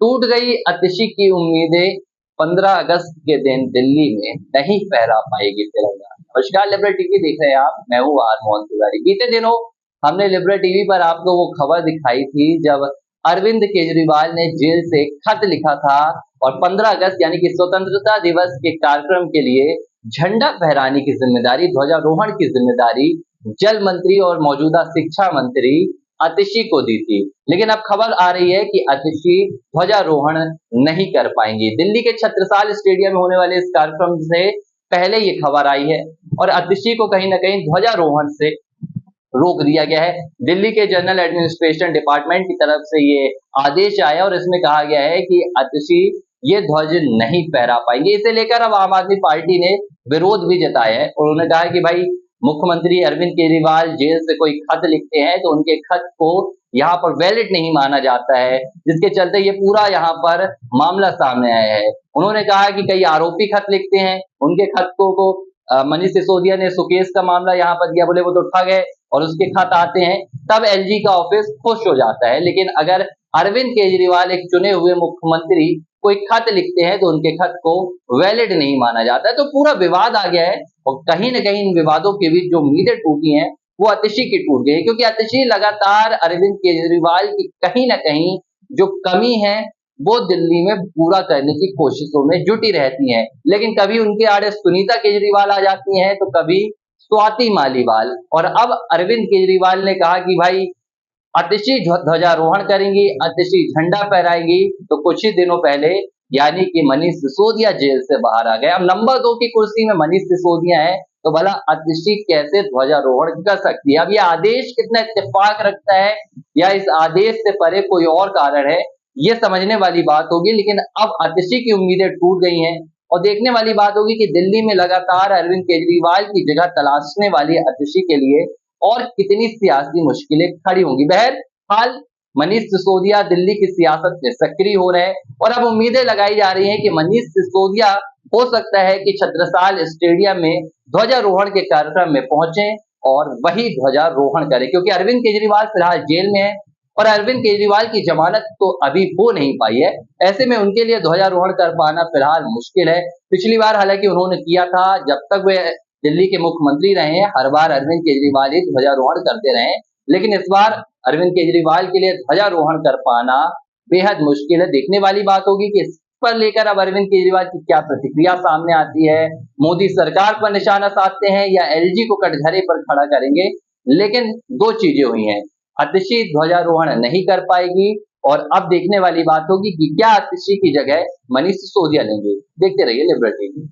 टूट गई आतिशी की उम्मीदें, 15 अगस्त के दिन दिल्ली में नहीं फहरा पाएगी तिरंगा। नमस्कार, लिबरल टीवी देख रहे हैं आप, मैं हूँ आर मोहन तिवारी। बीते दिनों हमने लिबरल टीवी पर आपको वो खबर दिखाई थी जब अरविंद केजरीवाल ने जेल से खत लिखा था और 15 अगस्त यानी कि स्वतंत्रता दिवस के कार्यक्रम के लिए झंडा फहराने की जिम्मेदारी, ध्वजारोहण की जिम्मेदारी जल मंत्री और मौजूदा शिक्षा मंत्री आतिशी को दी थी। लेकिन अब खबर आ रही है कि आतिशी ध्वजारोहण नहीं कर पाएंगी। दिल्ली के छत्रसाल स्टेडियम में होने वाले इस कार्यक्रम से पहले ये खबर आई है और आतिशी को कहीं ना कहीं ध्वजारोहण से रोक दिया गया है। दिल्ली के जनरल एडमिनिस्ट्रेशन डिपार्टमेंट की तरफ से ये आदेश आया और इसमें कहा गया है कि आतिशी ये ध्वज नहीं फहरा पाएंगे। इसे लेकर अब आम आदमी पार्टी ने विरोध भी जताया है। उन्होंने कहा कि भाई, मुख्यमंत्री अरविंद केजरीवाल जेल से कोई खत लिखते हैं तो उनके खत को यहाँ पर वैलिड नहीं माना जाता है, जिसके चलते ये पूरा यहाँ पर मामला सामने आया है। उन्होंने कहा कि कई आरोपी खत लिखते हैं, उनके खत को मनीष सिसोदिया ने सुकेश का मामला यहाँ पर दिया, बोले वो तो ठग है, और उसके खत आते हैं तब एलजी का ऑफिस खुश हो जाता है। लेकिन अगर अरविंद केजरीवाल एक चुने हुए मुख्यमंत्री कोई खत लिखते हैं तो उनके खत को वैलिड नहीं माना जाता है। तो पूरा विवाद आ गया है और कहीं ना कहीं इन विवादों के बीच जो उम्मीदें टूटी हैं वो आतिशी की टूट गई, क्योंकि आतिशी लगातार अरविंद केजरीवाल की कहीं ना कहीं जो कमी है वो दिल्ली में पूरा करने की कोशिशों में जुटी रहती हैं। लेकिन कभी उनके आड़े सुनीता केजरीवाल आ जाती हैं तो कभी स्वाति मालीवाल, और अब अरविंद केजरीवाल ने कहा कि भाई आतिशी ध्वजारोहण करेंगी, आतिशी झंडा फहराएगी। तो कुछ ही दिनों पहले यानी कि मनीष सिसोदिया जेल से बाहर आ गए। अब नंबर 2 की कुर्सी में मनीष सिसोदिया है तो भला आतिशी कैसे ध्वजारोहण कर सकती है? अब यह आदेश कितना इत्तेफाक रखता है या इस आदेश से परे कोई और कारण है, ये समझने वाली बात होगी। लेकिन अब आतिशी की उम्मीदें टूट गई हैं और देखने वाली बात होगी कि दिल्ली में लगातार अरविंद केजरीवाल की जगह तलाशने वाली आतिशी के लिए और कितनी सियासी मुश्किलें खड़ी होंगी। बहरहाल मनीष सिसोदिया दिल्ली की सियासत में सक्रिय हो रहे हैं और अब उम्मीदें लगाई जा रही हैं कि मनीष सिसोदिया हो सकता है कि छत्रसाल स्टेडियम में ध्वजारोहण के कार्यक्रम में पहुंचे और वही ध्वजारोहण करें, क्योंकि अरविंद केजरीवाल फिलहाल जेल में है और अरविंद केजरीवाल की जमानत तो अभी हो नहीं पाई है। ऐसे में उनके लिए ध्वजारोहण कर पाना फिलहाल मुश्किल है। पिछली बार हालांकि उन्होंने किया था, जब तक वे दिल्ली के मुख्यमंत्री रहे हैं हर बार अरविंद केजरीवाल ही ध्वजारोहण करते रहे, लेकिन इस बार अरविंद केजरीवाल के लिए ध्वजारोहण कर पाना बेहद मुश्किल है। देखने वाली बात होगी कि इस पर लेकर अब अरविंद केजरीवाल की क्या प्रतिक्रिया सामने आती है। मोदी सरकार पर निशाना साधते हैं या एलजी को कटघरे पर खड़ा करेंगे। लेकिन दो चीजें हुई हैं, आतिशी ध्वजारोहण नहीं कर पाएगी और अब देखने वाली बात होगी कि क्या आतिशी की जगह मनीष सिसोदिया लेंगे। देखते रहिए लिबरल टीवी।